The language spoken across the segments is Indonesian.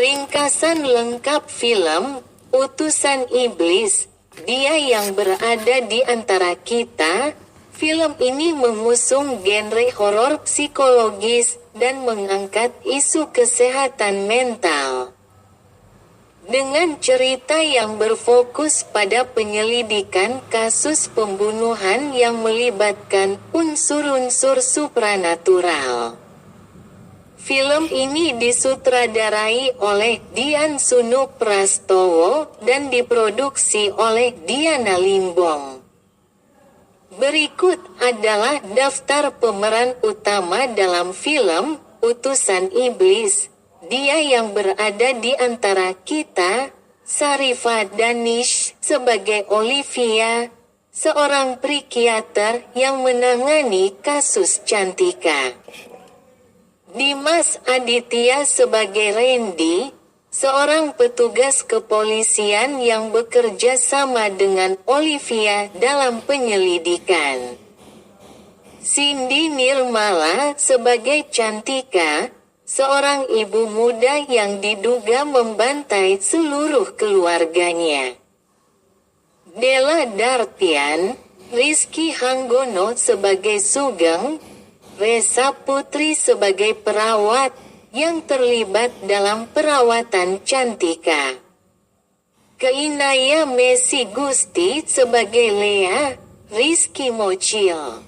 Ringkasan lengkap film, Utusan Iblis, Dia yang Berada di Antara Kita. Film ini mengusung genre horor psikologis dan mengangkat isu kesehatan mental. Dengan cerita yang berfokus pada penyelidikan kasus pembunuhan yang melibatkan unsur-unsur supranatural. Film ini disutradarai oleh Dian Sunu Prastowo dan diproduksi oleh Diana Limbong. Berikut adalah daftar pemeran utama dalam film Utusan Iblis, Dia yang Berada di Antara Kita. Sarifa Danish sebagai Olivia, seorang psikiater yang menangani kasus Cantika. Dimas Aditya sebagai Randy, seorang petugas kepolisian yang bekerja sama dengan Olivia dalam penyelidikan. Cindy Nirmala sebagai Cantika, seorang ibu muda yang diduga membantai seluruh keluarganya. Della Dartian, Rizky Hanggono sebagai Sugeng, Resa Putri sebagai perawat yang terlibat dalam perawatan Cantika. Keinaya Messi Gusti sebagai Lea, Rizky Mochil.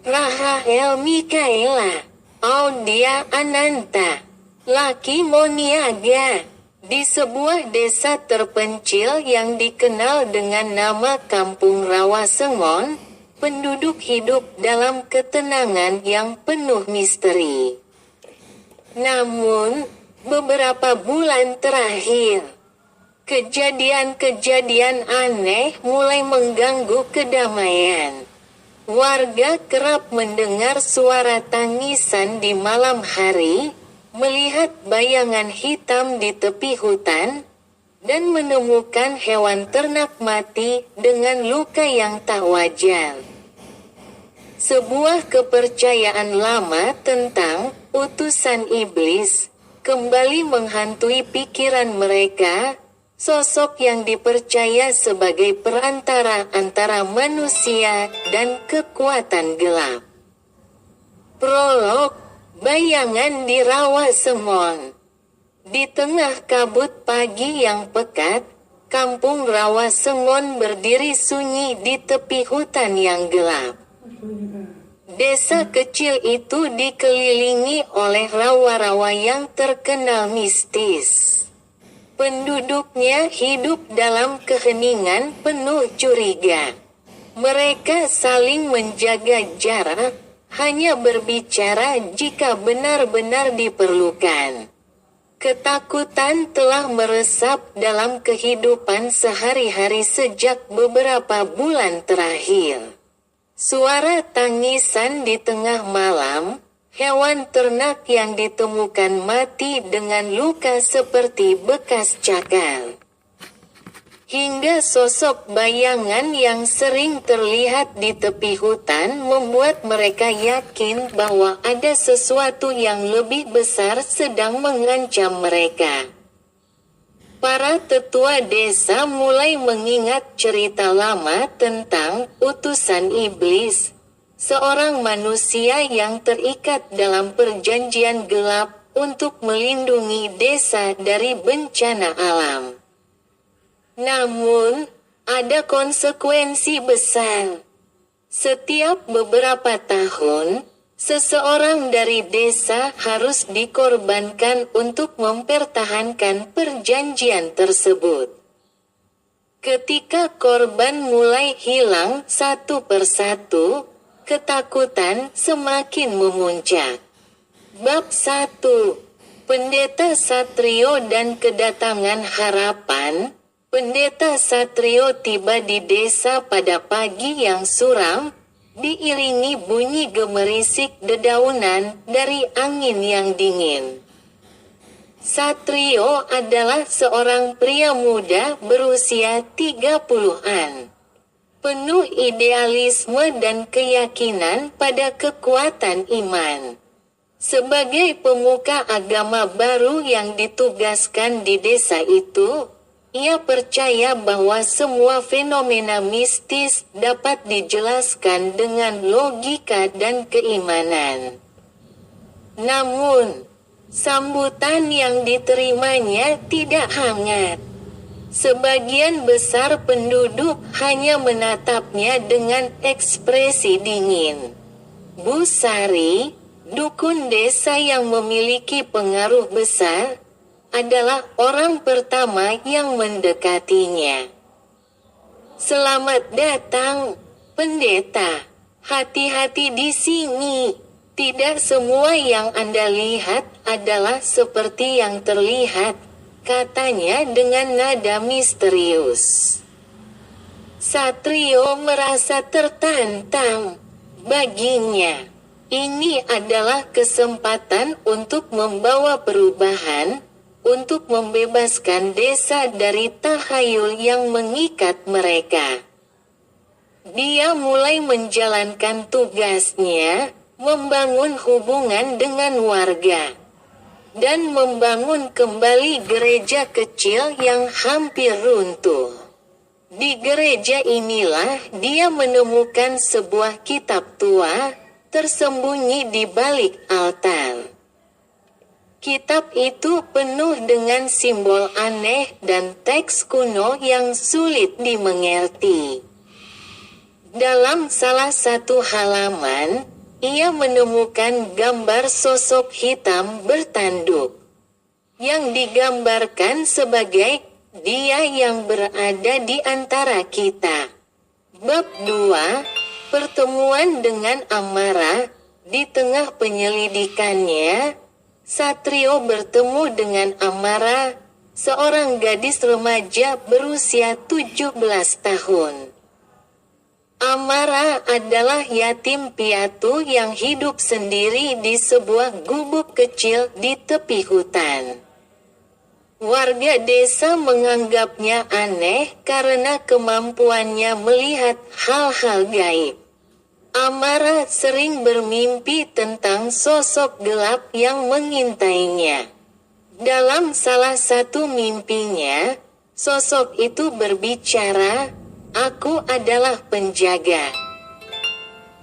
Rahel Mikaela, Audia Ananta, Laki Moniaga. Di sebuah desa terpencil yang dikenal dengan nama Kampung Rawasengon, penduduk hidup dalam ketenangan yang penuh misteri. Namun, beberapa bulan terakhir, kejadian-kejadian aneh mulai mengganggu kedamaian. Warga kerap mendengar suara tangisan di malam hari, melihat bayangan hitam di tepi hutan, dan menemukan hewan ternak mati dengan luka yang tak wajar. Sebuah kepercayaan lama tentang utusan iblis kembali menghantui pikiran mereka, sosok yang dipercaya sebagai perantara antara manusia dan kekuatan gelap. Prolog, bayangan di Rawasengon. Di tengah kabut pagi yang pekat, Kampung Rawasengon berdiri sunyi di tepi hutan yang gelap. Desa kecil itu dikelilingi oleh rawa-rawa yang terkenal mistis. Penduduknya hidup dalam keheningan penuh curiga. Mereka saling menjaga jarak, hanya berbicara jika benar-benar diperlukan. Ketakutan telah meresap dalam kehidupan sehari-hari sejak beberapa bulan terakhir. Suara tangisan di tengah malam, hewan ternak yang ditemukan mati dengan luka seperti bekas cakar, hingga sosok bayangan yang sering terlihat di tepi hutan membuat mereka yakin bahwa ada sesuatu yang lebih besar sedang mengancam mereka. Para tetua desa mulai mengingat cerita lama tentang utusan iblis, seorang manusia yang terikat dalam perjanjian gelap untuk melindungi desa dari bencana alam. Namun, ada konsekuensi besar. Setiap beberapa tahun, seseorang dari desa harus dikorbankan untuk mempertahankan perjanjian tersebut. Ketika korban mulai hilang satu persatu, ketakutan semakin memuncak. Bab 1. Pendeta Satrio dan Kedatangan Harapan. Pendeta Satrio tiba di desa pada pagi yang suram, diiringi bunyi gemerisik dedaunan dari angin yang dingin. Satrio adalah seorang pria muda berusia 30-an. Penuh idealisme dan keyakinan pada kekuatan iman. Sebagai pemuka agama baru yang ditugaskan di desa itu, ia percaya bahwa semua fenomena mistis dapat dijelaskan dengan logika dan keimanan. Namun, sambutan yang diterimanya tidak hangat. Sebagian besar penduduk hanya menatapnya dengan ekspresi dingin. Bu Sari, dukun desa yang memiliki pengaruh besar, adalah orang pertama yang mendekatinya. "Selamat datang, pendeta. Hati-hati di sini. Tidak semua yang Anda lihat adalah seperti yang terlihat," katanya dengan nada misterius. Satrio merasa tertantang. Baginya, ini adalah kesempatan untuk membawa perubahan, untuk membebaskan desa dari tahayul yang mengikat mereka. Dia mulai menjalankan tugasnya, membangun hubungan dengan warga, dan membangun kembali gereja kecil yang hampir runtuh. Di gereja inilah dia menemukan sebuah kitab tua, tersembunyi di balik altar. Kitab itu penuh dengan simbol aneh dan teks kuno yang sulit dimengerti. Dalam salah satu halaman, ia menemukan gambar sosok hitam bertanduk, yang digambarkan sebagai dia yang berada di antara kita. Bab 2, Pertemuan dengan Amara. Di tengah penyelidikannya, Satrio bertemu dengan Amara, seorang gadis remaja berusia 17 tahun. Amara adalah yatim piatu yang hidup sendiri di sebuah gubuk kecil di tepi hutan. Warga desa menganggapnya aneh karena kemampuannya melihat hal-hal gaib. Amara sering bermimpi tentang sosok gelap yang mengintainya. Dalam salah satu mimpinya, sosok itu berbicara, "Aku adalah penjaga.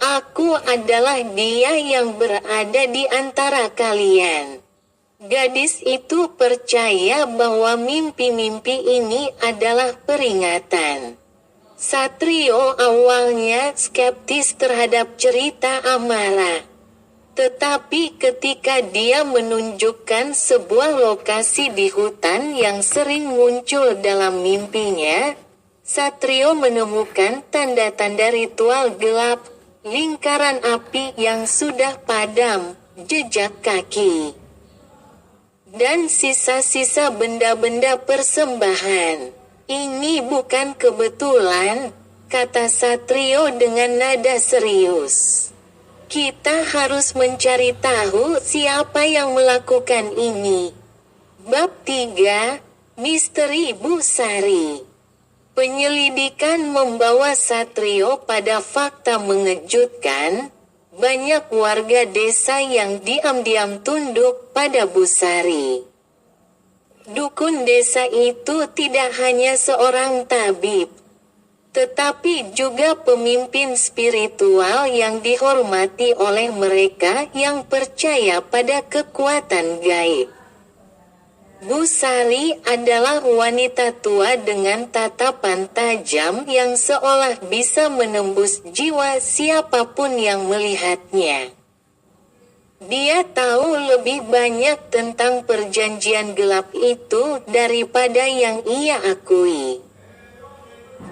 Aku adalah dia yang berada di antara kalian." Gadis itu percaya bahwa mimpi-mimpi ini adalah peringatan. Satrio awalnya skeptis terhadap cerita Amara. Tetapi ketika dia menunjukkan sebuah lokasi di hutan yang sering muncul dalam mimpinya, Satrio menemukan tanda-tanda ritual gelap, lingkaran api yang sudah padam, jejak kaki, dan sisa-sisa benda-benda persembahan. "Ini bukan kebetulan," kata Satrio dengan nada serius. "Kita harus mencari tahu siapa yang melakukan ini." Bab 3, Misteri Bu Sari. Penyelidikan membawa Satrio pada fakta mengejutkan. Banyak warga desa yang diam-diam tunduk pada Bu Sari. Dukun desa itu tidak hanya seorang tabib, tetapi juga pemimpin spiritual yang dihormati oleh mereka yang percaya pada kekuatan gaib. Bu Sari adalah wanita tua dengan tatapan tajam yang seolah bisa menembus jiwa siapapun yang melihatnya. Dia tahu lebih banyak tentang perjanjian gelap itu daripada yang ia akui.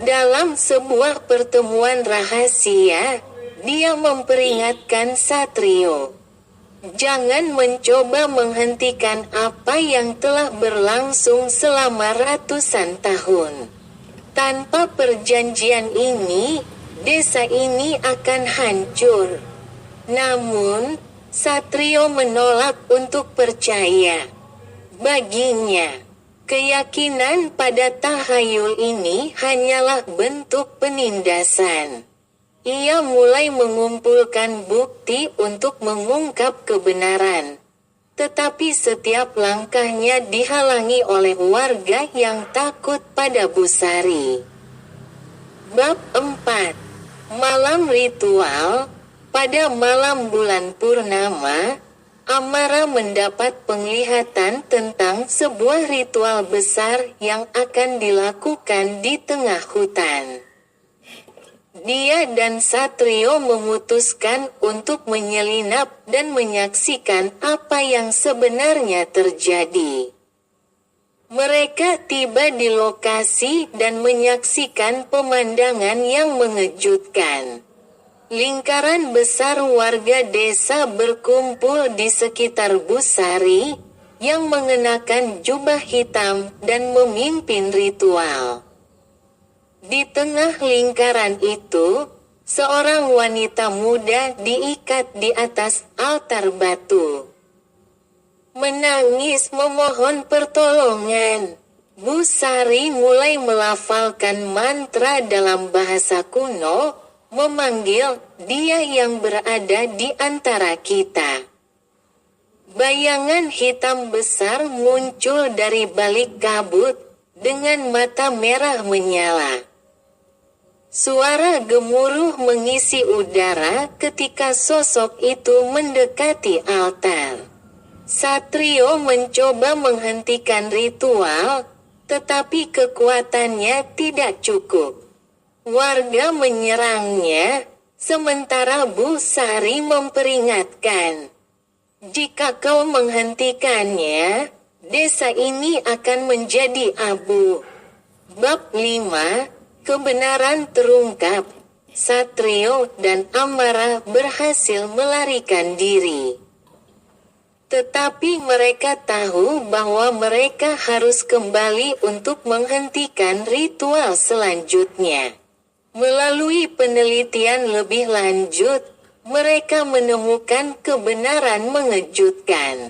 Dalam sebuah pertemuan rahasia, dia memperingatkan Satrio, "Jangan mencoba menghentikan apa yang telah berlangsung selama ratusan tahun. Tanpa perjanjian ini, desa ini akan hancur." Namun, Satrio menolak untuk percaya. Baginya, keyakinan pada tahayul ini hanyalah bentuk penindasan. Ia mulai mengumpulkan bukti untuk mengungkap kebenaran. Tetapi setiap langkahnya dihalangi oleh warga yang takut pada Busari. Bab 4. Malam ritual. Pada malam bulan purnama, Amara mendapat penglihatan tentang sebuah ritual besar yang akan dilakukan di tengah hutan. Dia dan Satrio memutuskan untuk menyelinap dan menyaksikan apa yang sebenarnya terjadi. Mereka tiba di lokasi dan menyaksikan pemandangan yang mengejutkan. Lingkaran besar warga desa berkumpul di sekitar Busari, yang mengenakan jubah hitam dan memimpin ritual. Di tengah lingkaran itu, seorang wanita muda diikat di atas altar batu. Menangis memohon pertolongan. Busari mulai melafalkan mantra dalam bahasa kuno, memanggil Dia yang berada di antara kita. Bayangan hitam besar muncul dari balik kabut, dengan mata merah menyala. Suara gemuruh mengisi udara ketika sosok itu mendekati altar. Satrio mencoba menghentikan ritual, tetapi kekuatannya tidak cukup. Warga menyerangnya, sementara Busari memperingatkan, "Jika kau menghentikannya, desa ini akan menjadi abu." Bab 5. Kebenaran terungkap. Satrio dan Amara berhasil melarikan diri. Tetapi mereka tahu bahwa mereka harus kembali untuk menghentikan ritual selanjutnya. Melalui penelitian lebih lanjut, mereka menemukan kebenaran mengejutkan.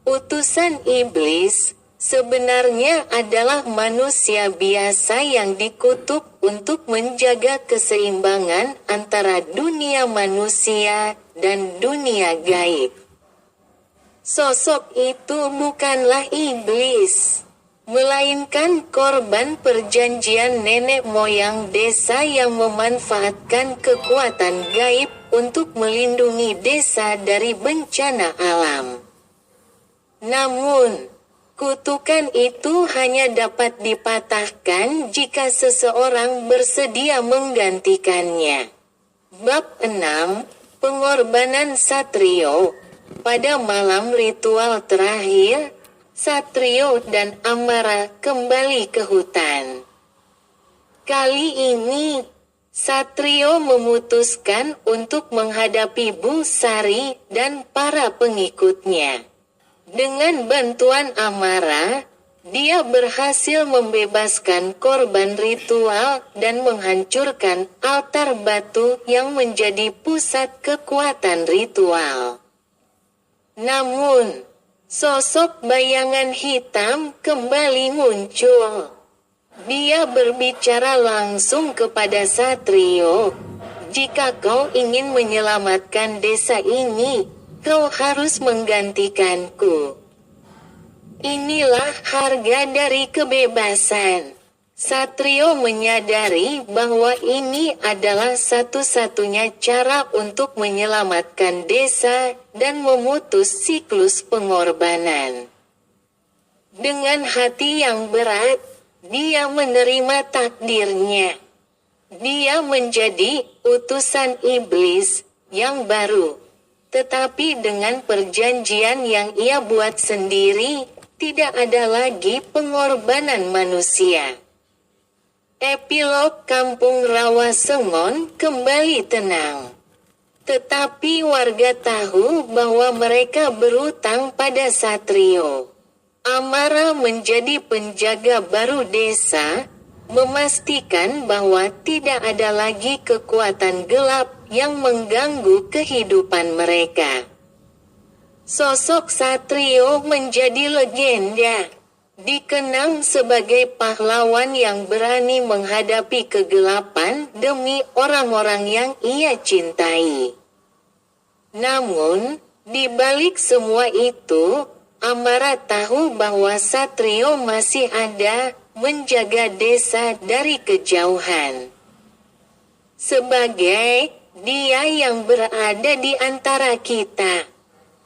Utusan iblis sebenarnya adalah manusia biasa yang dikutuk untuk menjaga keseimbangan antara dunia manusia dan dunia gaib. Sosok itu bukanlah iblis, melainkan korban perjanjian nenek moyang desa yang memanfaatkan kekuatan gaib untuk melindungi desa dari bencana alam. Namun, kutukan itu hanya dapat dipatahkan jika seseorang bersedia menggantikannya. Bab 6. Pengorbanan Satrio. Pada malam ritual terakhir, Satrio dan Amara kembali ke hutan. Kali ini, Satrio memutuskan untuk menghadapi Busari dan para pengikutnya. Dengan bantuan Amara, dia berhasil membebaskan korban ritual dan menghancurkan altar batu yang menjadi pusat kekuatan ritual. Namun, sosok bayangan hitam kembali muncul. Dia berbicara langsung kepada Satrio, "Jika kau ingin menyelamatkan desa ini, kau harus menggantikanku. Inilah harga dari kebebasan." Satrio menyadari bahwa ini adalah satu-satunya cara untuk menyelamatkan desa dan memutus siklus pengorbanan. Dengan hati yang berat, dia menerima takdirnya. Dia menjadi utusan iblis yang baru. Tetapi dengan perjanjian yang ia buat sendiri, tidak ada lagi pengorbanan manusia. Epilog. Kampung Rawasengon kembali tenang. Tetapi warga tahu bahwa mereka berutang pada Satrio. Amara menjadi penjaga baru desa, memastikan bahwa tidak ada lagi kekuatan gelap yang mengganggu kehidupan mereka. Sosok Satrio menjadi legenda. dikenang sebagai pahlawan yang berani menghadapi kegelapan demi orang-orang yang ia cintai. Namun, di balik semua itu, Amara tahu bahwa Satrio masih ada, menjaga desa dari kejauhan. Sebagai dia yang berada di antara kita.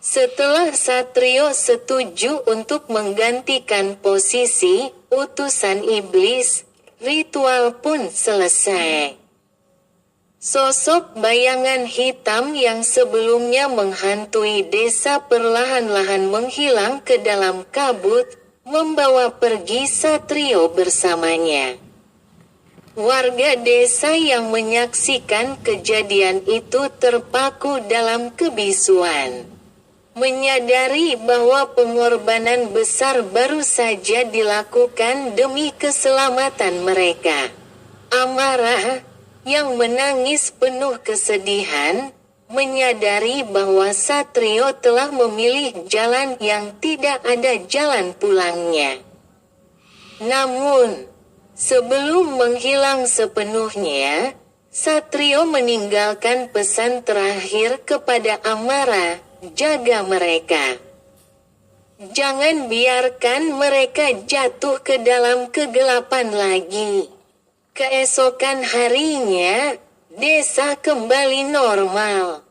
Setelah Satrio setuju untuk menggantikan posisi utusan iblis, ritual pun selesai. Sosok bayangan hitam yang sebelumnya menghantui desa perlahan-lahan menghilang ke dalam kabut, membawa pergi Satrio bersamanya. Warga desa yang menyaksikan kejadian itu terpaku dalam kebisuan. Menyadari bahwa pengorbanan besar baru saja dilakukan demi keselamatan mereka. Amara, yang menangis penuh kesedihan, menyadari bahwa Satrio telah memilih jalan yang tidak ada jalan pulangnya. Namun, sebelum menghilang sepenuhnya, Satrio meninggalkan pesan terakhir kepada Amara, jaga mereka. Jangan biarkan mereka jatuh ke dalam kegelapan lagi. Keesokan harinya, desa kembali normal.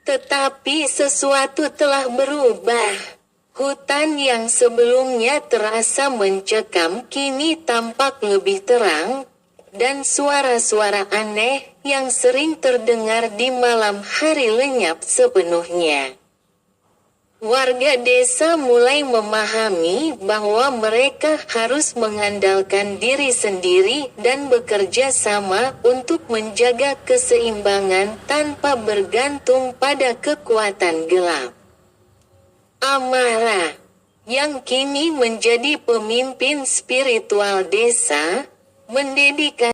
Tetapi sesuatu telah berubah. Hutan yang sebelumnya terasa mencekam kini tampak lebih terang, dan suara-suara aneh yang sering terdengar di malam hari lenyap sepenuhnya. Warga desa mulai memahami bahwa mereka harus mengandalkan diri sendiri dan bekerja sama untuk menjaga keseimbangan tanpa bergantung pada kekuatan gelap. Amara, yang kini menjadi pemimpin spiritual desa, mendedikasikan